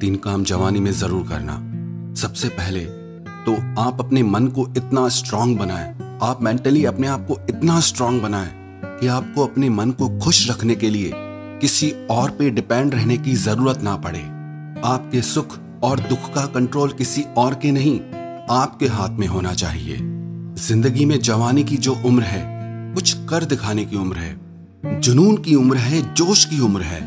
3 काम जवानी में जरूर करना। सबसे पहले तो आप अपने मन को इतना स्ट्रांग बनाएं, आप मेंटली अपने आप को इतना स्ट्रांग बनाएं कि आपको अपने मन को खुश रखने के लिए किसी और पे डिपेंड रहने की जरूरत ना पड़े। आपके सुख और दुख का कंट्रोल किसी और के नहीं, आपके हाथ में होना चाहिए। जिंदगी में जवानी की जो उम्र है, कुछ कर दिखाने की उम्र है, जुनून की उम्र है, जोश की उम्र है।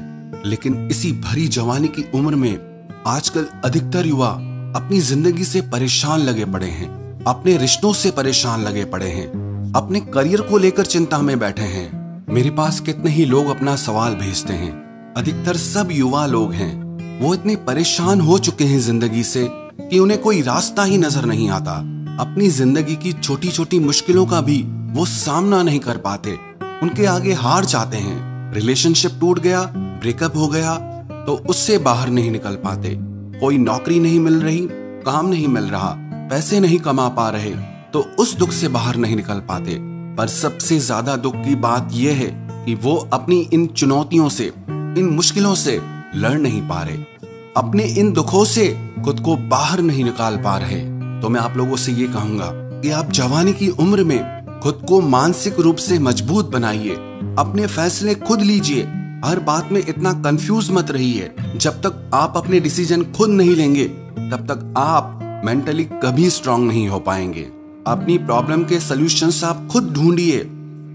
लेकिन इसी भरी जवानी की उम्र में आजकल अधिकतर युवा अपनी जिंदगी से परेशान लगे पड़े हैं, अपने रिश्तों से परेशान लगे पड़े हैं, अपने करियर को लेकर चिंता में बैठे हैं। मेरे पास कितने ही लोग अपना सवाल भेजते हैं। अधिकतर सब युवा लोग हैं, वो इतने परेशान हो चुके हैं जिंदगी से कि उन्हें कोई रास्ता ही नजर नहीं आता। अपनी जिंदगी की छोटी छोटी मुश्किलों का भी वो सामना नहीं कर पाते, उनके आगे हार जाते हैं। रिलेशनशिप टूट गया, ब्रेकअप हो गया तो उससे बाहर नहीं निकल पाते। कोई नौकरी नहीं मिल रही, काम नहीं मिल रहा, पैसे नहीं कमा पा रहे तो उस दुख से बाहर नहीं निकल पाते। पर सबसे ज्यादा दुख की बात यह है कि वो अपनी इन चुनौतियों से, इन मुश्किलों से लड़ नहीं पा रहे, अपने इन दुखों से खुद को बाहर नहीं निकाल पा रहे। तो मैं आप लोगों से ये कहूंगा कि आप जवानी की उम्र में खुद को मानसिक रूप से मजबूत बनाइए, अपने फैसले खुद लीजिए, हर बात में इतना कंफ्यूज मत रहिए। जब तक आप अपने डिसीजन खुद नहीं लेंगे तब तक आप मेंटली कभी स्ट्रांग नहीं हो पाएंगे। अपनी प्रॉब्लम के सॉल्यूशंस आप खुद ढूंढिए,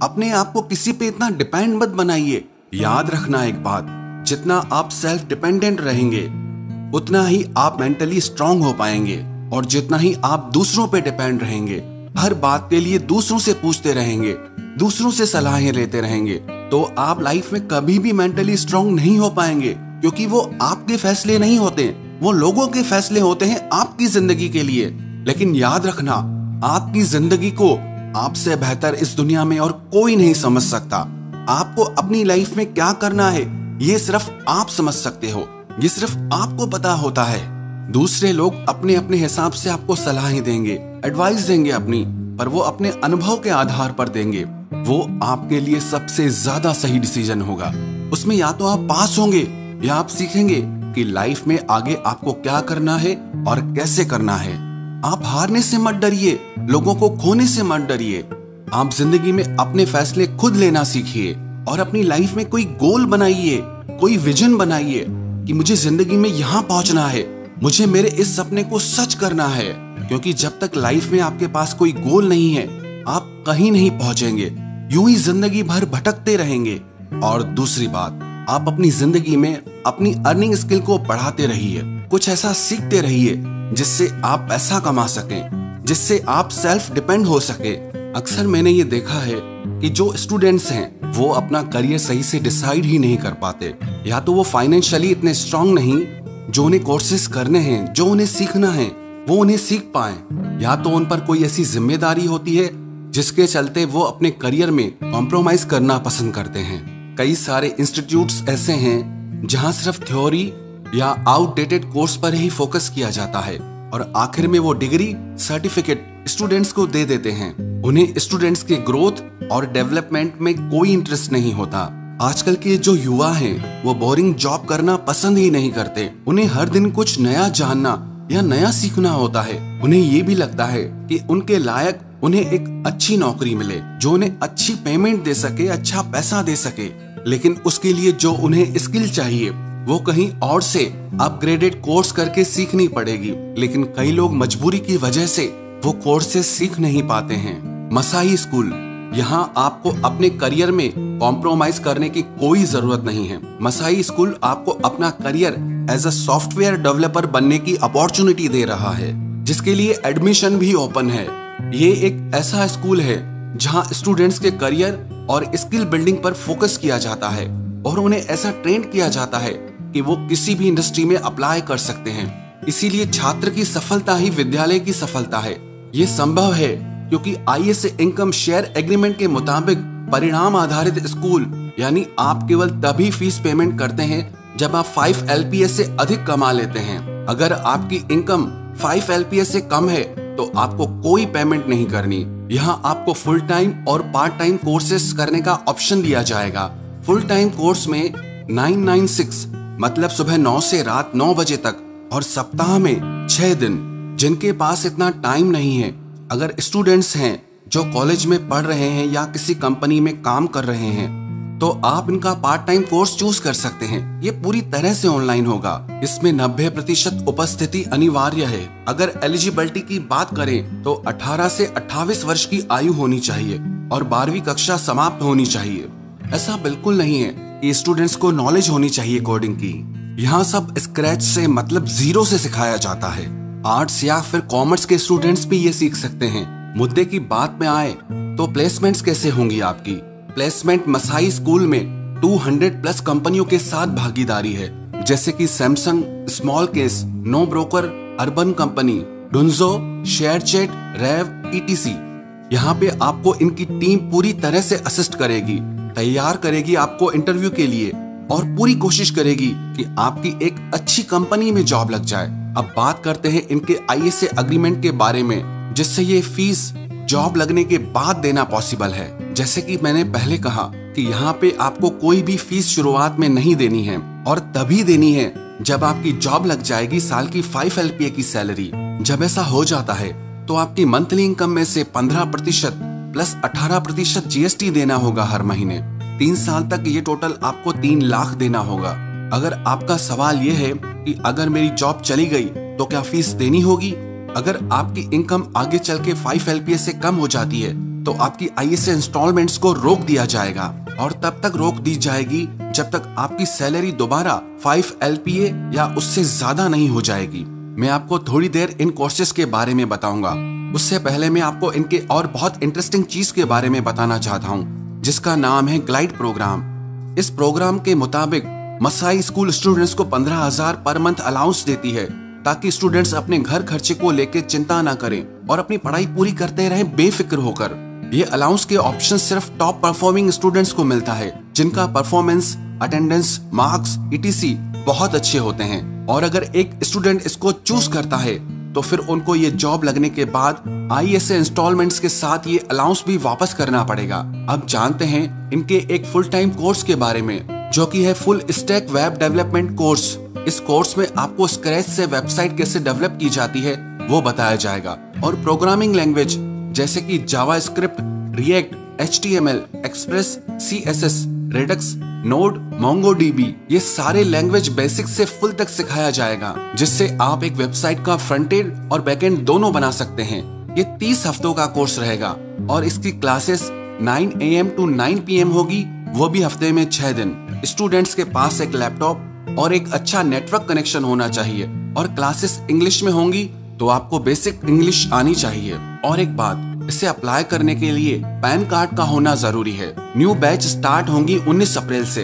अपने आप को किसी पे इतना डिपेंड मत बनाइए। याद रखना एक बात, जितना आप सेल्फ डिपेंडेंट रहेंगे उतना ही आप मेंटली स्ट्रांग हो पाएंगे, और जितना ही आप दूसरों पे डिपेंड रहेंगे, हर बात के लिए दूसरों से पूछते रहेंगे, दूसरों से सलाहें लेते रहेंगे, तो आप लाइफ में कभी भी मेंटली स्ट्रांग नहीं हो पाएंगे। क्योंकि वो आपके फैसले नहीं होते, वो लोगों के फैसले होते हैं आपकी जिंदगी के लिए। लेकिन याद रखना, आपकी जिंदगी को आपसे बेहतर इस दुनिया में और कोई नहीं समझ सकता। आपको अपनी लाइफ में क्या करना है ये सिर्फ आप समझ सकते हो, ये सिर्फ आपको पता होता है। दूसरे लोग अपने अपने हिसाब से आपको सलाहें देंगे, एडवाइस देंगे अपनी, पर वो अपने अनुभव के आधार पर देंगे। वो आपके लिए सबसे ज्यादा सही डिसीजन होगा। उसमें या तो आप पास होंगे या आप सीखेंगे कि लाइफ में आगे आपको क्या करना है और कैसे करना है। आप हारने से मत डरिए, लोगों को खोने से मत डरिए। आप जिंदगी में अपने फैसले खुद लेना सीखिए और अपनी लाइफ में कोई गोल बनाइए, कोई विजन बनाइए कि मुझे जिंदगी में यहाँ पहुंचना है, मुझे मेरे इस सपने को सच करना है। क्योंकि जब तक लाइफ में आपके पास कोई गोल नहीं है आप कहीं नहीं पहुंचेंगे, यूं ही जिंदगी भर भटकते रहेंगे। और दूसरी बात, आप अपनी जिंदगी में अपनी अर्निंग स्किल को बढ़ाते रहिए, कुछ ऐसा सीखते रहिए जिससे आप पैसा कमा सकें, जिससे आप सेल्फ डिपेंड हो सके। अक्सर मैंने ये देखा है कि जो स्टूडेंट्स हैं वो अपना करियर सही से डिसाइड ही नहीं कर पाते। या तो वो फाइनेंशियली इतने स्ट्रांग नहीं, जो उन्हें कोर्सेज करने हैं, जो उन्हें सीखना है वो उन्हें सीख पाए, या तो उन पर कोई ऐसी जिम्मेदारी होती है जिसके चलते वो अपने करियर में कॉम्प्रोमाइज करना पसंद करते हैं। कई सारे इंस्टीट्यूट्स ऐसे हैं जहां सिर्फ थ्योरी या आउटडेटेड कोर्स पर ही फोकस किया जाता है और आखिर में वो डिग्री, सर्टिफिकेट स्टूडेंट्स को दे देते हैं। उन्हें स्टूडेंट्स के ग्रोथ और डेवलपमेंट में कोई इंटरेस्ट नहीं होता। आजकल के जो युवा हैं वो बोरिंग जॉब करना पसंद ही नहीं करते। उन्हें हर दिन कुछ नया जानना या नया सीखना होता है। उन्हें ये भी लगता है कि उनके लायक उन्हें एक अच्छी नौकरी मिले जो उन्हें अच्छी पेमेंट दे सके, अच्छा पैसा दे सके। लेकिन उसके लिए जो उन्हें स्किल चाहिए वो कहीं और से अपग्रेडेड कोर्स करके सीखनी पड़ेगी। लेकिन कई लोग मजबूरी की वजह से वो कोर्सेज सीख नहीं पाते हैं। मसाई स्कूल, यहाँ आपको अपने करियर में कॉम्प्रोमाइज करने की कोई जरूरत नहीं है। मसाई स्कूल आपको अपना career as a software developer बनने की अपॉर्चुनिटी दे रहा है, जिसके लिए एडमिशन भी ओपन है। ये एक ऐसा स्कूल है जहाँ स्टूडेंट्स के करियर और स्किल बिल्डिंग पर फोकस किया जाता है और उन्हें ऐसा ट्रेन किया जाता है कि वो किसी भी इंडस्ट्री में अप्लाई कर सकते हैं। इसीलिए छात्र की सफलता ही विद्यालय की सफलता है। ये संभव है क्योंकि आईएएस इनकम शेयर एग्रीमेंट के मुताबिक परिणाम आधारित स्कूल, यानी आप केवल तभी फीस पेमेंट करते हैं जब आप 5 LPS से अधिक कमा लेते हैं। अगर आपकी इनकम 5 LPS से कम है तो आपको कोई पेमेंट नहीं करनी। यहाँ आपको फुल टाइम और पार्ट टाइम कोर्सेस करने का ऑप्शन दिया जाएगा। फुल टाइम कोर्स में 996 मतलब सुबह 9 से रात 9 बजे तक और सप्ताह में 6 दिन। जिनके पास इतना टाइम नहीं है, अगर स्टूडेंट्स हैं जो कॉलेज में पढ़ रहे हैं या किसी कंपनी में काम कर रहे हैं, तो आप इनका पार्ट टाइम कोर्स चूज कर सकते हैं। ये पूरी तरह से ऑनलाइन होगा। इसमें 90% उपस्थिति अनिवार्य है। अगर एलिजिबिलिटी की बात करें तो 18 से 28 वर्ष की आयु होनी चाहिए और 12वीं कक्षा समाप्त होनी चाहिए। ऐसा बिल्कुल नहीं है कि स्टूडेंट्स को नॉलेज होनी चाहिए कोडिंग की। यहाँ सब स्क्रैच से, मतलब जीरो से सिखाया जाता है। आर्ट्स या फिर कॉमर्स के स्टूडेंट्स भी ये सीख सकते हैं। मुद्दे की बात में आए तो प्लेसमेंट्स कैसे होंगी आपकी? प्लेसमेंट मसाई स्कूल में 200+ कंपनियों के साथ भागीदारी है, जैसे कि Samsung, Smallcase, NoBroker, Urban Company, Dunzo, ShareChat, Rev, ETC। यहाँ पे आपको इनकी टीम पूरी तरह से असिस्ट करेगी, तैयार करेगी आपको इंटरव्यू के लिए और पूरी कोशिश करेगी कि आपकी एक अच्छी कंपनी में जॉब लग जाए। अब बात करते हैं इनके ISA एग्रीमेंट के बारे में, जिससे ये फीस जॉब लगने के बाद देना पॉसिबल है। जैसे कि मैंने पहले कहा कि यहाँ पे आपको कोई भी फीस शुरुआत में नहीं देनी है और तभी देनी है जब आपकी जॉब लग जाएगी साल की 5 LPA की सैलरी। जब ऐसा हो जाता है तो आपकी मंथली इनकम में से 15% प्लस 18% GST देना होगा हर महीने। 3 साल तक ये टोटल आपको 3 लाख देना होगा। अगर आपका सवाल ये है कि अगर मेरी जॉब चली गई तो क्या फीस देनी होगी? अगर आपकी इनकम आगे चल के 5 LPA से कम हो जाती है तो आपकी ISA इंस्टॉलमेंट्स को रोक दिया जाएगा और तब तक रोक दी जाएगी जब तक आपकी सैलरी दोबारा 5 LPA या उससे ज्यादा नहीं हो जाएगी। मैं आपको थोड़ी देर इन कोर्सेज के बारे में बताऊंगा। उससे पहले मैं आपको इनके और बहुत इंटरेस्टिंग चीज के बारे में बताना चाहता हूँ, जिसका नाम है ग्लाइड प्रोग्राम। इस प्रोग्राम के मुताबिक मसाई स्कूल स्टूडेंट्स को 15,000 पर मंथ अलाउंस देती है, ताकि स्टूडेंट्स अपने घर खर्चे को लेकर चिंता ना करें और अपनी पढ़ाई पूरी करते रहें बेफिक्र होकर। ये अलाउंस के ऑप्शन सिर्फ टॉप परफॉर्मिंग स्टूडेंट्स को मिलता है, जिनका परफॉर्मेंस, अटेंडेंस, मार्क्स, ETC बहुत अच्छे होते हैं। और अगर एक स्टूडेंट इसको चूज करता है तो फिर उनको ये जॉब लगने के बाद ISA इंस्टॉलमेंट्स के साथ ये अलाउंस भी वापस करना पड़ेगा। अब जानते हैं इनके एक फुल टाइम कोर्स के बारे में, जो कि है full stack web development course. इस कोर्स में आपको स्क्रैच से वेबसाइट कैसे डेवलप की जाती है वो बताया जाएगा और प्रोग्रामिंग लैंग्वेज जैसे कि JavaScript, React, HTML, Express, CSS, Redux, Node, MongoDB, ये सारे लैंग्वेज बेसिक से फुल तक सिखाया जाएगा, जिससे आप एक वेबसाइट का फ्रंट एंड और बैक एंड दोनों बना सकते हैं। ये 30 हफ्तों का कोर्स रहेगा और इसकी क्लासेस 9 AM to 9 PM होगी, वो भी हफ्ते में 6 दिन। स्टूडेंट्स के पास एक लैपटॉप और एक अच्छा नेटवर्क कनेक्शन होना चाहिए और क्लासेस इंग्लिश में होंगी, तो आपको बेसिक इंग्लिश आनी चाहिए। और एक बात, इसे अप्लाई करने के लिए पैन कार्ड का होना जरूरी है। न्यू बैच स्टार्ट होंगी 19 अप्रैल से।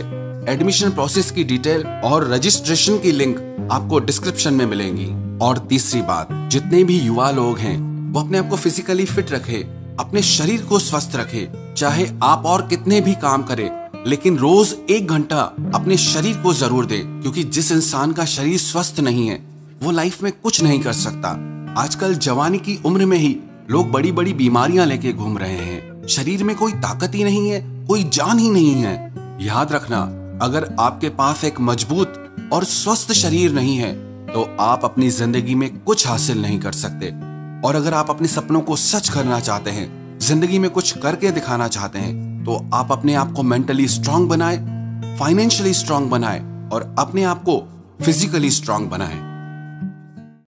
एडमिशन प्रोसेस की डिटेल और रजिस्ट्रेशन की लिंक आपको डिस्क्रिप्शन में मिलेंगी। और तीसरी बात, जितने भी युवा लोग हैं वो अपने आप को फिजिकली फिट रखे, अपने शरीर को स्वस्थ रखे। चाहे आप और कितने भी काम करें, लेकिन रोज 1 घंटा अपने शरीर को जरूर दे, क्योंकि जिस इंसान का शरीर स्वस्थ नहीं है वो लाइफ में कुछ नहीं कर सकता। आजकल जवानी की उम्र में ही लोग बड़ी बड़ी बीमारियां लेके घूम रहे हैं। शरीर में कोई ताकत ही नहीं है, कोई जान ही नहीं है। याद रखना, अगर आपके पास एक मजबूत और स्वस्थ शरीर नहीं है तो आप अपनी जिंदगी में कुछ हासिल नहीं कर सकते। और अगर आप अपने सपनों को सच करना चाहते हैं, जिंदगी में कुछ करके दिखाना चाहते हैं, तो आप अपने आप को मेंटली स्ट्रांग बनाएं, फाइनेंशियली स्ट्रांग बनाएं और अपने आप को फिजिकली स्ट्रांग बनाएं।